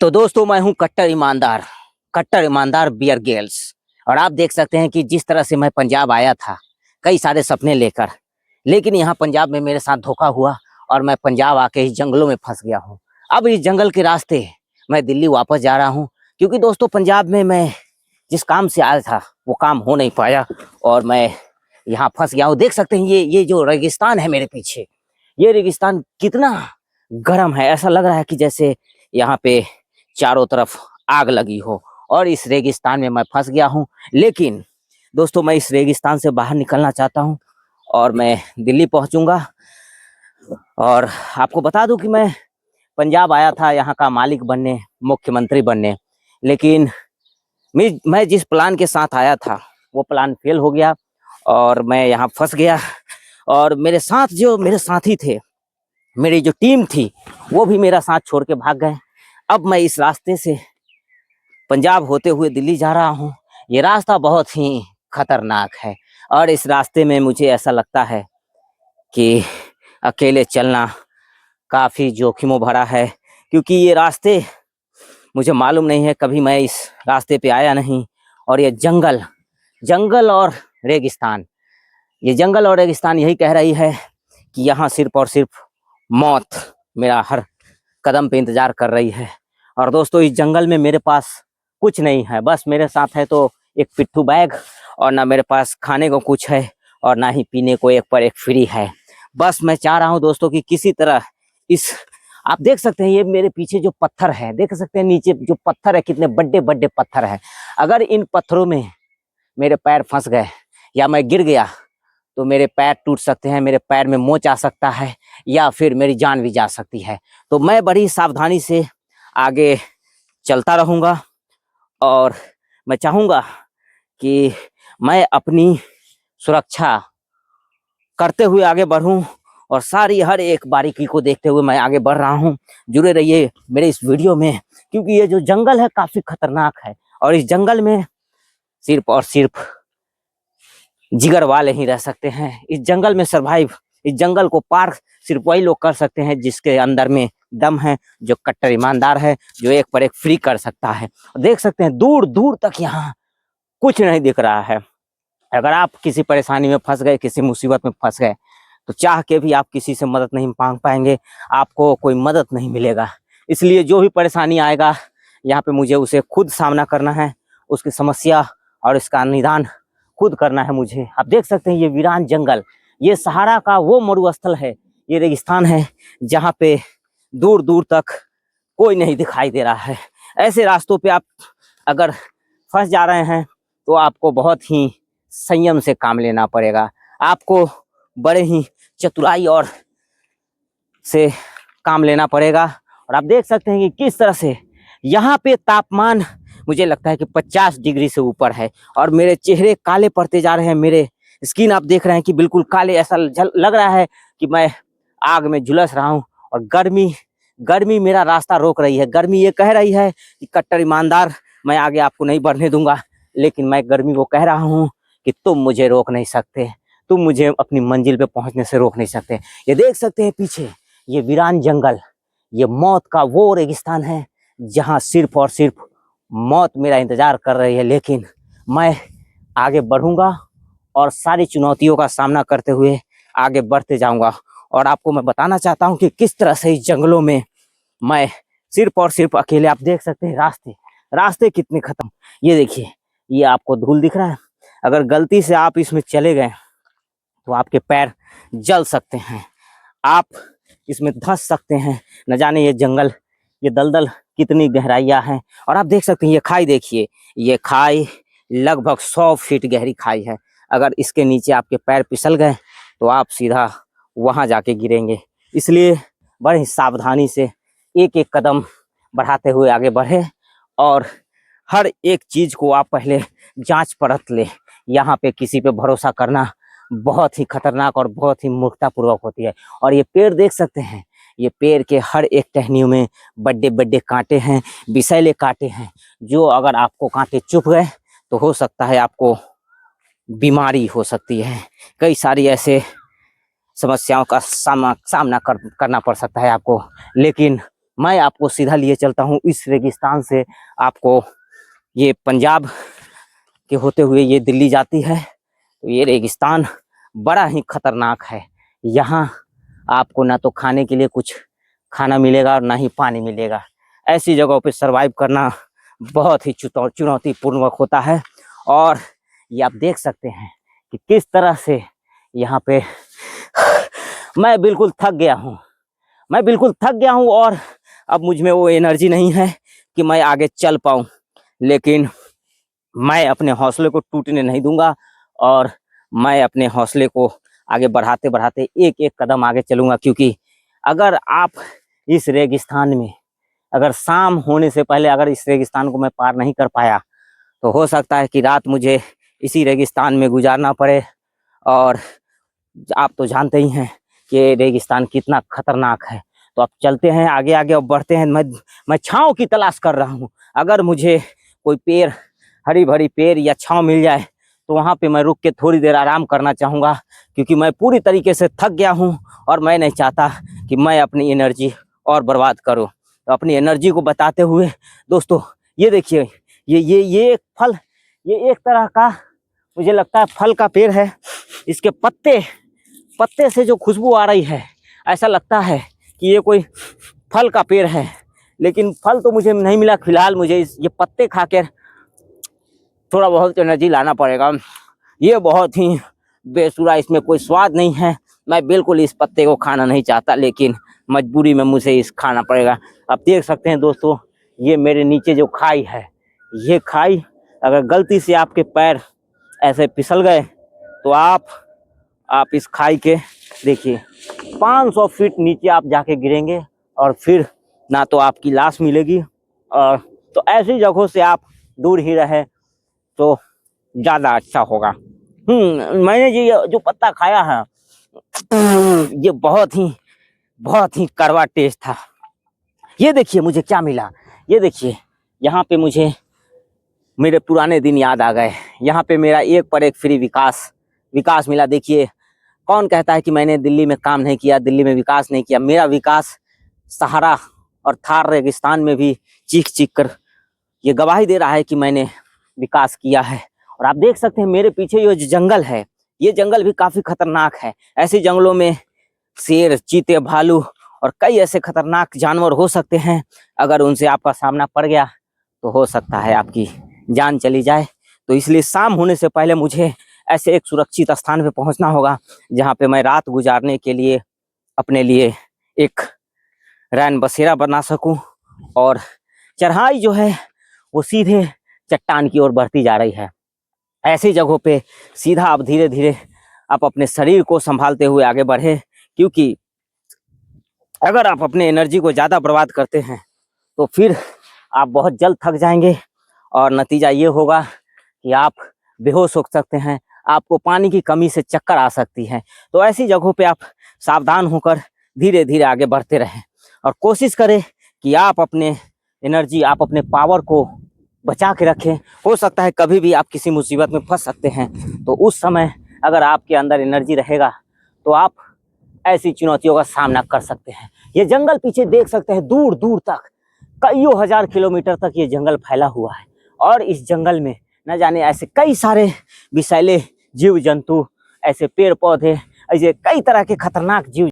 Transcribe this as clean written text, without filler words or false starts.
तो दोस्तों मैं हूं कट्टर ईमानदार बियर गेल्स। और आप देख सकते हैं कि जिस तरह से मैं पंजाब आया था कई सारे सपने लेकर, लेकिन यहाँ पंजाब में मेरे साथ धोखा हुआ और मैं पंजाब आके इस जंगलों में फंस गया हूँ। अब इस जंगल के रास्ते मैं दिल्ली वापस जा रहा हूँ, क्योंकि दोस्तों पंजाब में मैं जिस काम से आया था वो काम हो नहीं पाया और मैं यहाँ फंस गया हूँ। देख सकते हैं ये जो रेगिस्तान है मेरे पीछे, ये रेगिस्तान कितना गर्म है। ऐसा लग रहा है कि जैसे यहाँ पे चारों तरफ आग लगी हो और इस रेगिस्तान में मैं फंस गया हूँ। लेकिन दोस्तों मैं इस रेगिस्तान से बाहर निकलना चाहता हूँ और मैं दिल्ली पहुंचूंगा। और आपको बता दूं कि मैं पंजाब आया था यहाँ का मालिक बनने, मुख्यमंत्री बनने, लेकिन मैं जिस प्लान के साथ आया था वो प्लान फेल हो गया और मैं यहाँ फंस गया। और मेरे साथ जो मेरे साथी थे, मेरी जो टीम थी, वो भी मेरा साथ छोड़ के भाग गए। अब मैं इस रास्ते से पंजाब होते हुए दिल्ली जा रहा हूँ। ये रास्ता बहुत ही खतरनाक है और इस रास्ते में मुझे ऐसा लगता है कि अकेले चलना काफ़ी जोखिमों भरा है, क्योंकि ये रास्ते मुझे मालूम नहीं है, कभी मैं इस रास्ते पे आया नहीं। और ये जंगल और रेगिस्तान, ये जंगल और रेगिस्तान यही कह रही है कि यहाँ सिर्फ और सिर्फ मौत मेरा हर कदम पे इंतजार कर रही है। और दोस्तों इस जंगल में मेरे पास कुछ नहीं है, बस मेरे साथ है तो एक पिट्ठू बैग, और ना मेरे पास खाने को कुछ है और ना ही पीने को एक पर एक फ्री है। बस मैं चाह रहा हूँ दोस्तों कि किसी तरह इस, आप देख सकते हैं ये मेरे पीछे जो पत्थर है, देख सकते हैं नीचे जो पत्थर है, कितने बड़े बड़े पत्थर है। अगर इन पत्थरों में मेरे पैर फंस गए या मैं गिर गया तो मेरे पैर टूट सकते हैं, मेरे पैर में मोच आ सकता है या फिर मेरी जान भी जा सकती है। तो मैं बड़ी सावधानी से आगे चलता रहूँगा और मैं चाहूँगा कि मैं अपनी सुरक्षा करते हुए आगे बढ़ूँ और सारी हर एक बारीकी को देखते हुए मैं आगे बढ़ रहा हूँ। जुड़े रहिए मेरे इस वीडियो में, क्योंकि ये जो जंगल है काफ़ी खतरनाक है और इस जंगल में सिर्फ और सिर्फ जिगर वाले ही रह सकते हैं। इस जंगल में सरवाइव, इस जंगल को पार सिर्फ वही लोग कर सकते हैं जिसके अंदर में दम है, जो कट्टर ईमानदार है, जो एक पर एक फ्री कर सकता है। देख सकते हैं दूर दूर तक यहाँ कुछ नहीं दिख रहा है। अगर आप किसी परेशानी में फंस गए, किसी मुसीबत में फंस गए, तो चाह के भी आप किसी से मदद नहीं मांग पाएंगे, आपको कोई मदद नहीं मिलेगा। इसलिए जो भी परेशानी आएगा यहाँ पे मुझे उसे खुद सामना करना है, उसकी समस्या और इसका निदान खुद करना है मुझे। आप देख सकते हैं ये वीरान जंगल, ये सहारा का वो मरुस्थल है, ये रेगिस्तान है जहाँ पे दूर दूर तक कोई नहीं दिखाई दे रहा है। ऐसे रास्तों पे आप अगर फंस जा रहे हैं तो आपको बहुत ही संयम से काम लेना पड़ेगा, आपको बड़े ही चतुराई और से काम लेना पड़ेगा। और आप देख सकते हैं कि किस तरह से यहाँ पे तापमान मुझे लगता है कि 50 डिग्री से ऊपर है और मेरे चेहरे काले पड़ते जा रहे हैं। मेरे स्किन आप देख रहे हैं कि बिल्कुल काले, ऐसा लग रहा है कि मैं आग में झुलस रहा हूँ। और गर्मी मेरा रास्ता रोक रही है। गर्मी ये कह रही है कि कट्टर ईमानदार, मैं आगे आपको नहीं बढ़ने दूंगा, लेकिन मैं गर्मी को कह रहा हूँ कि तुम मुझे रोक नहीं सकते, तुम मुझे अपनी मंजिल पे पहुंचने से रोक नहीं सकते। ये देख सकते हैं पीछे ये वीरान जंगल, ये मौत का वो रेगिस्तान है जहाँ सिर्फ और सिर्फ मौत मेरा इंतजार कर रही है। लेकिन मैं आगे बढ़ूंगा और सारी चुनौतियों का सामना करते हुए आगे बढ़ते जाऊंगा। और आपको मैं बताना चाहता हूं कि किस तरह से इस जंगलों में मैं सिर्फ और सिर्फ अकेले, आप देख सकते हैं रास्ते कितने खत्म। ये देखिए, ये आपको धूल दिख रहा है, अगर गलती से आप इसमें चले गए तो आपके पैर जल सकते हैं, आप इसमें धंस सकते हैं। न जाने ये जंगल, ये दलदल कितनी गहराइयाँ हैं। और आप देख सकते हैं ये खाई, देखिए ये खाई लगभग 100 फीट गहरी खाई है। अगर इसके नीचे आपके पैर फिसल गए तो आप सीधा वहाँ जाके गिरेंगे। इसलिए बड़े ही सावधानी से एक एक कदम बढ़ाते हुए आगे बढ़े और हर एक चीज़ को आप पहले जांच परख ले। यहाँ पे किसी पे भरोसा करना बहुत ही खतरनाक और बहुत ही मूर्खतापूर्वक होती है। और ये पेड़ देख सकते हैं, ये पेड़ के हर एक टहनियों में बड़े बड़े कांटे हैं, विषैले कांटे हैं, जो अगर आपको कांटे चुभ गए तो हो सकता है आपको बीमारी हो सकती है। कई सारी ऐसे समस्याओं का सामना करना पड़ सकता है आपको। लेकिन मैं आपको सीधा लिए चलता हूँ इस रेगिस्तान से। आपको ये पंजाब के होते हुए ये दिल्ली जाती है। तो ये रेगिस्तान बड़ा ही खतरनाक है। यहाँ आपको ना तो खाने के लिए कुछ खाना मिलेगा और ना ही पानी मिलेगा। ऐसी जगहों पे सरवाइव करना बहुत ही चुनौतीपूर्ण होता है। और ये आप देख सकते हैं कि किस तरह से यहाँ पे मैं बिल्कुल थक गया हूँ। मैं बिल्कुल थक गया हूँ और अब मुझ में वो एनर्जी नहीं है कि मैं आगे चल पाऊँ। लेकिन मैं अपने हौसले को टूटने नहीं दूंगा और मैं अपने हौसले को आगे बढ़ाते बढ़ाते एक एक कदम आगे चलूंगा। क्योंकि अगर आप इस रेगिस्तान में, अगर शाम होने से पहले अगर इस रेगिस्तान को मैं पार नहीं कर पाया तो हो सकता है कि रात मुझे इसी रेगिस्तान में गुजारना पड़े। और आप तो जानते ही हैं कि रेगिस्तान कितना खतरनाक है। तो अब चलते हैं आगे आगे और बढ़ते हैं। मैं छांव की तलाश कर रहा हूँ। अगर मुझे कोई पेड़, हरी भरी पेड़ या छांव मिल जाए तो वहाँ पे मैं रुक के थोड़ी देर आराम करना चाहूँगा। क्योंकि मैं पूरी तरीके से थक गया हूँ और मैं नहीं चाहता कि मैं अपनी एनर्जी और बर्बाद करूँ। तो अपनी एनर्जी को बताते हुए दोस्तों, ये देखिए, ये एक फल, ये एक तरह का मुझे लगता है फल का पेड़ है। इसके पत्ते से जो खुशबू आ रही है, ऐसा लगता है कि ये कोई फल का पेड़ है। लेकिन फल तो मुझे नहीं मिला। फिलहाल मुझे ये पत्ते खाकर थोड़ा बहुत एनर्जी लाना पड़ेगा। ये बहुत ही बेसुरा, इसमें कोई स्वाद नहीं है। मैं बिल्कुल इस पत्ते को खाना नहीं चाहता, लेकिन मजबूरी में मुझे इस खाना पड़ेगा। आप देख सकते हैं दोस्तों, ये मेरे नीचे जो खाई है, ये खाई अगर गलती से आपके पैर ऐसे फिसल गए तो आप इस खाई के देखिए 500 फीट नीचे आप जाके गिरेंगे और फिर ना तो आपकी लाश मिलेगी। और तो ऐसी जगहों से आप दूर ही रहे तो ज़्यादा अच्छा होगा। मैंने ये जो पत्ता खाया है, ये बहुत ही कड़वा टेस्ट था। ये देखिए मुझे क्या मिला। ये देखिए, यहाँ पे मुझे मेरे पुराने दिन याद आ गए। यहाँ पे मेरा एक पर एक फ्री विकास मिला। देखिए, कौन कहता है कि मैंने दिल्ली में काम नहीं किया, दिल्ली में विकास नहीं किया। मेरा विकास सहारा और थार रेगिस्तान में भी चीख चीख कर ये गवाही दे रहा है कि मैंने विकास किया है। और आप देख सकते हैं मेरे पीछे ये जंगल है, ये जंगल भी काफी खतरनाक है। ऐसे जंगलों में शेर, चीते, भालू और कई ऐसे खतरनाक जानवर हो सकते हैं। अगर उनसे आपका सामना पड़ गया तो हो सकता है आपकी जान चली जाए। तो इसलिए शाम होने से पहले मुझे ऐसे एक सुरक्षित स्थान पे पहुंचना होगा जहां पे मैं रात गुजारने के लिए अपने लिए एक रैन बसेरा बना सकूं। और चढ़ाई जो है वो सीधे चट्टान की ओर बढ़ती जा रही है। ऐसी जगहों पे सीधा आप धीरे धीरे आप अपने शरीर को संभालते हुए आगे बढ़े। क्योंकि अगर आप अपने एनर्जी को ज़्यादा बर्बाद करते हैं तो फिर आप बहुत जल्द थक जाएंगे और नतीजा ये होगा कि आप बेहोश हो सकते हैं, आपको पानी की कमी से चक्कर आ सकती है। तो ऐसी जगहों पे आप सावधान होकर धीरे धीरे आगे बढ़ते रहें और कोशिश करें कि आप अपने एनर्जी, आप अपने पावर को बचा के रखें। हो सकता है कभी भी आप किसी मुसीबत में फंस सकते हैं, तो उस समय अगर आपके अंदर एनर्जी रहेगा तो आप ऐसी चुनौतियों का सामना कर सकते हैं। ये जंगल पीछे देख सकते हैं, दूर दूर तक कईयों हजार किलोमीटर तक ये जंगल फैला हुआ है। और इस जंगल में न जाने ऐसे कई सारे विषैले जीव जंतु, ऐसे पेड़ पौधे, ऐसे कई तरह के खतरनाक जीव